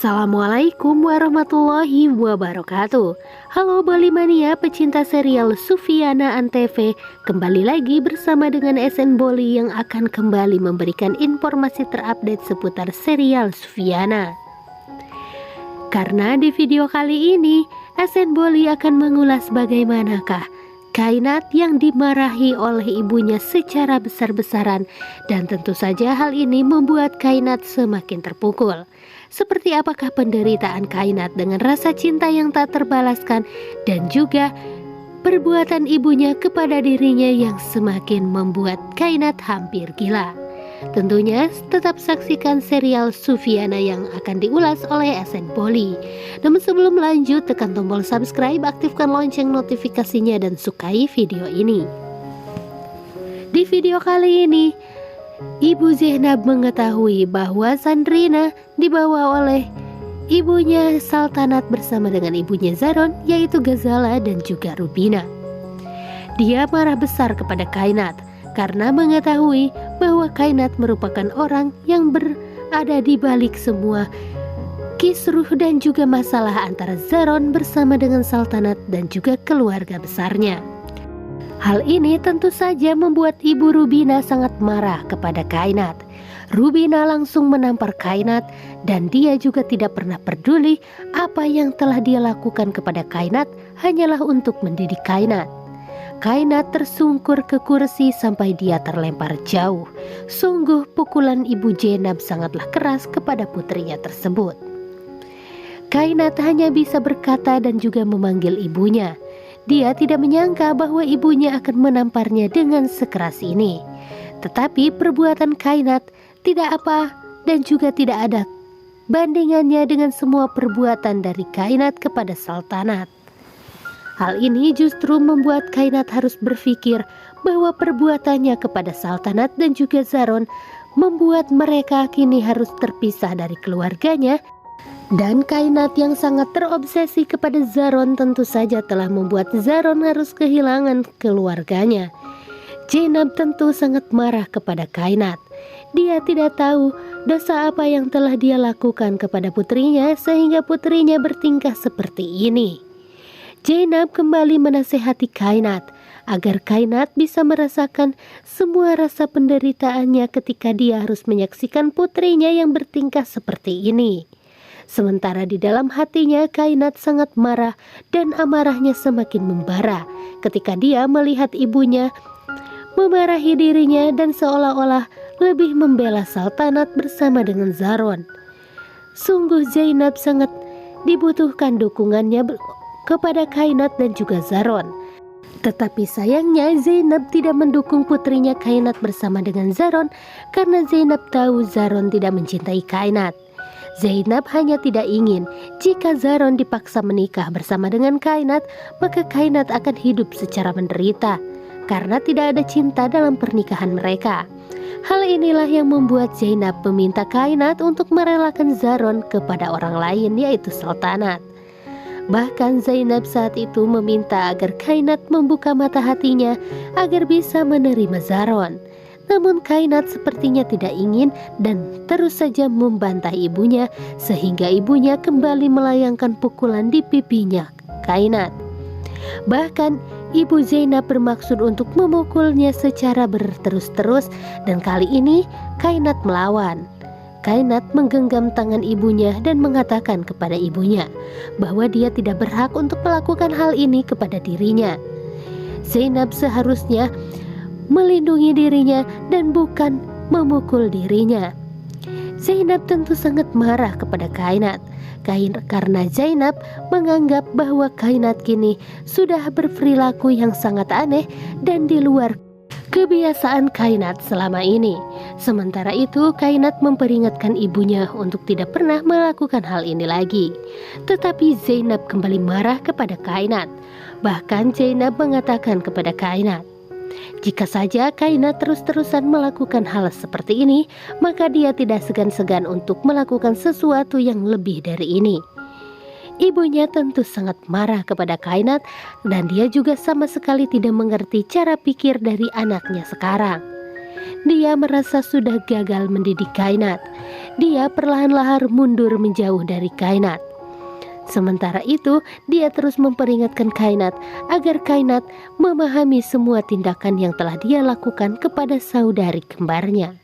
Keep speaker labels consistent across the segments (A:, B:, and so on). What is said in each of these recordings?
A: Assalamualaikum warahmatullahi wabarakatuh. Halo Bolimania, pecinta serial Sufiana Antv. Kembali lagi bersama dengan SN Boli yang akan kembali memberikan informasi terupdate seputar serial Sufiana. Karena di video kali ini SN Boli akan mengulas bagaimanakah Kainat yang dimarahi oleh ibunya secara besar-besaran, dan tentu saja hal ini membuat Kainat semakin terpukul. Seperti apakah penderitaan Kainat dengan rasa cinta yang tak terbalaskan dan juga perbuatan ibunya kepada dirinya yang semakin membuat Kainat hampir gila. Tentunya tetap saksikan serial Sufiana yang akan diulas oleh SN Boli. Namun sebelum lanjut, tekan tombol subscribe, aktifkan lonceng notifikasinya dan sukai video ini. Di video kali ini, Ibu Zainab mengetahui bahwa Sandrina dibawa oleh ibunya Saltanat bersama dengan ibunya Zaron, yaitu Ghazala dan juga Rubina. Dia marah besar kepada Kainat karena mengetahui bahwa Kainat merupakan orang yang berada di balik semua kisruh dan juga masalah antara Zaron bersama dengan Saltanat dan juga keluarga besarnya. Hal ini tentu saja membuat Ibu Rubina sangat marah kepada Kainat. Rubina langsung menampar Kainat dan dia juga tidak pernah peduli apa yang telah dia lakukan kepada Kainat hanyalah untuk mendidik Kainat. Kainat tersungkur ke kursi sampai dia terlempar jauh. Sungguh pukulan Ibu Zainab sangatlah keras kepada putrinya tersebut. Kainat hanya bisa berkata dan juga memanggil ibunya. Dia tidak menyangka bahwa ibunya akan menamparnya dengan sekeras ini. Tetapi perbuatan Kainat tidak apa dan juga tidak ada bandingannya dengan semua perbuatan dari Kainat kepada Saltanat. Hal ini justru membuat Kainat harus berpikir bahwa perbuatannya kepada Saltanat dan juga Zaron membuat mereka kini harus terpisah dari keluarganya. Dan Kainat yang sangat terobsesi kepada Zaron tentu saja telah membuat Zaron harus kehilangan keluarganya. Zainab tentu sangat marah kepada Kainat. Dia tidak tahu dosa apa yang telah dia lakukan kepada putrinya sehingga putrinya bertingkah seperti ini. Zainab kembali menasehati Kainat agar Kainat bisa merasakan semua rasa penderitaannya ketika dia harus menyaksikan putrinya yang bertingkah seperti ini. Sementara di dalam hatinya Kainat sangat marah dan amarahnya semakin membara ketika dia melihat ibunya memarahi dirinya dan seolah-olah lebih membela Saltanat bersama dengan Zaron. Sungguh Zainab sangat dibutuhkan dukungannya kepada Kainat dan juga Zaron. Tetapi sayangnya Zainab tidak mendukung putrinya Kainat bersama dengan Zaron karena Zainab tahu Zaron tidak mencintai Kainat. Zainab hanya tidak ingin jika Zaron dipaksa menikah bersama dengan Kainat, maka Kainat akan hidup secara menderita karena tidak ada cinta dalam pernikahan mereka. Hal inilah yang membuat Zainab meminta Kainat untuk merelakan Zaron kepada orang lain, yaitu Saltanat. Bahkan Zainab saat itu meminta agar Kainat membuka mata hatinya agar bisa menerima Zaron. Namun Kainat sepertinya tidak ingin dan terus saja membantah ibunya sehingga ibunya kembali melayangkan pukulan di pipinya Kainat. Bahkan Ibu Zainab bermaksud untuk memukulnya secara berterus-terus dan kali ini Kainat melawan. Kainat menggenggam tangan ibunya dan mengatakan kepada ibunya bahwa dia tidak berhak untuk melakukan hal ini kepada dirinya. Zainab seharusnya melindungi dirinya dan bukan memukul dirinya. Zainab tentu sangat marah kepada Kainat karena Zainab menganggap bahwa Kainat kini sudah berperilaku yang sangat aneh dan di luar kebiasaan Kainat selama ini. Sementara itu Kainat memperingatkan ibunya untuk tidak pernah melakukan hal ini lagi. Tetapi Zainab kembali marah kepada Kainat. Bahkan Zainab mengatakan kepada Kainat, jika saja Kainat terus-terusan melakukan hal seperti ini, maka dia tidak segan-segan untuk melakukan sesuatu yang lebih dari ini. Ibunya tentu sangat marah kepada Kainat dan dia juga sama sekali tidak mengerti cara pikir dari anaknya sekarang. Dia merasa sudah gagal mendidik Kainat. Dia perlahan-lahan mundur menjauh dari Kainat. Sementara itu, dia terus memperingatkan Kainat agar Kainat memahami semua tindakan yang telah dia lakukan kepada saudari kembarnya.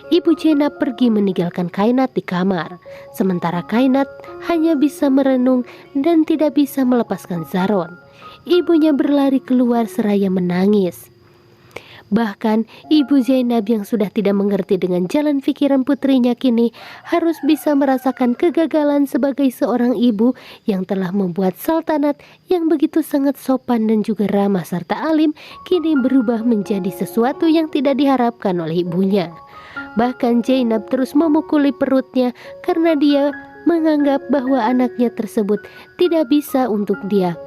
A: Ibu Zainab pergi meninggalkan Kainat di kamar, sementara Kainat hanya bisa merenung dan tidak bisa melepaskan Zaron. Ibunya berlari keluar seraya menangis. Bahkan Ibu Zainab yang sudah tidak mengerti dengan jalan pikiran putrinya kini harus bisa merasakan kegagalan sebagai seorang ibu yang telah membuat sultanat yang begitu sangat sopan dan juga ramah serta alim kini berubah menjadi sesuatu yang tidak diharapkan oleh ibunya. Bahkan Zainab terus memukuli perutnya karena dia menganggap bahwa anaknya tersebut tidak bisa untuk dia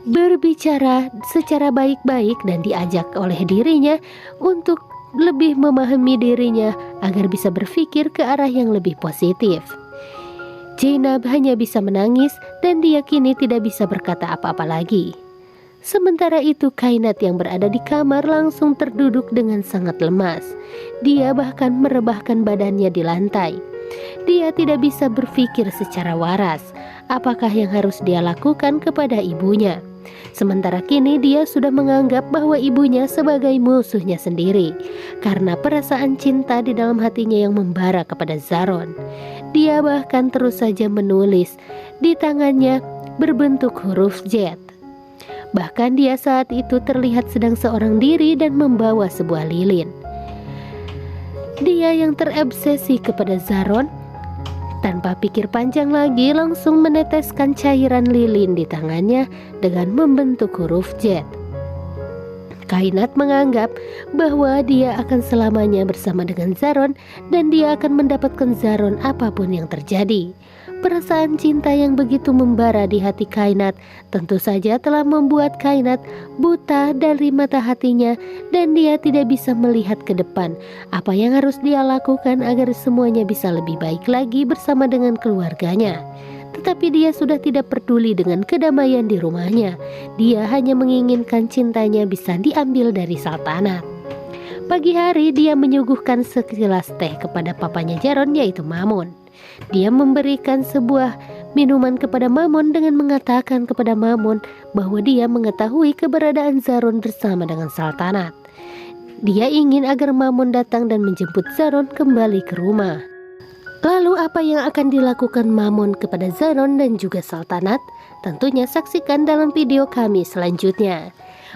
A: berbicara secara baik-baik dan diajak oleh dirinya untuk lebih memahami dirinya agar bisa berpikir ke arah yang lebih positif. Zainab hanya bisa menangis dan dia kini tidak bisa berkata apa-apa lagi. Sementara itu Kainat yang berada di kamar langsung terduduk dengan sangat lemas. Dia bahkan merebahkan badannya di lantai. Dia tidak bisa berpikir secara waras apakah yang harus dia lakukan kepada ibunya. Sementara kini dia sudah menganggap bahwa ibunya sebagai musuhnya sendiri karena perasaan cinta di dalam hatinya yang membara kepada Zaron. Dia bahkan terus saja menulis di tangannya berbentuk huruf Z. Bahkan dia saat itu terlihat sedang seorang diri dan membawa sebuah lilin. Dia yang terobsesi kepada Zaron tanpa pikir panjang lagi langsung meneteskan cairan lilin di tangannya dengan membentuk huruf Z. Kainat menganggap bahwa dia akan selamanya bersama dengan Zaron dan dia akan mendapatkan Zaron apapun yang terjadi. Perasaan cinta yang begitu membara di hati Kainat tentu saja telah membuat Kainat buta dari mata hatinya dan dia tidak bisa melihat ke depan apa yang harus dia lakukan agar semuanya bisa lebih baik lagi bersama dengan keluarganya. Tetapi dia sudah tidak peduli dengan kedamaian di rumahnya. Dia hanya menginginkan cintanya bisa diambil dari sultanat. Pagi hari dia menyuguhkan segelas teh kepada papanya Zaron yaitu Mamun. Dia memberikan sebuah minuman kepada Mamun dengan mengatakan kepada Mamun bahwa dia mengetahui keberadaan Zaron bersama dengan sultanat. Dia ingin agar Mamun datang dan menjemput Zaron kembali ke rumah. Lalu apa yang akan dilakukan Mamun kepada Zaron dan juga sultanat? Tentunya saksikan dalam video kami selanjutnya.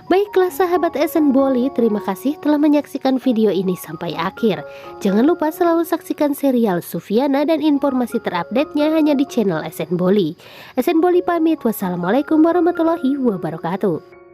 A: Baiklah sahabat SN Boli, terima kasih telah menyaksikan video ini sampai akhir. Jangan lupa selalu saksikan serial Sufiana dan informasi terupdate-nya hanya di channel SN Boli. SN Boli pamit, wassalamualaikum warahmatullahi wabarakatuh.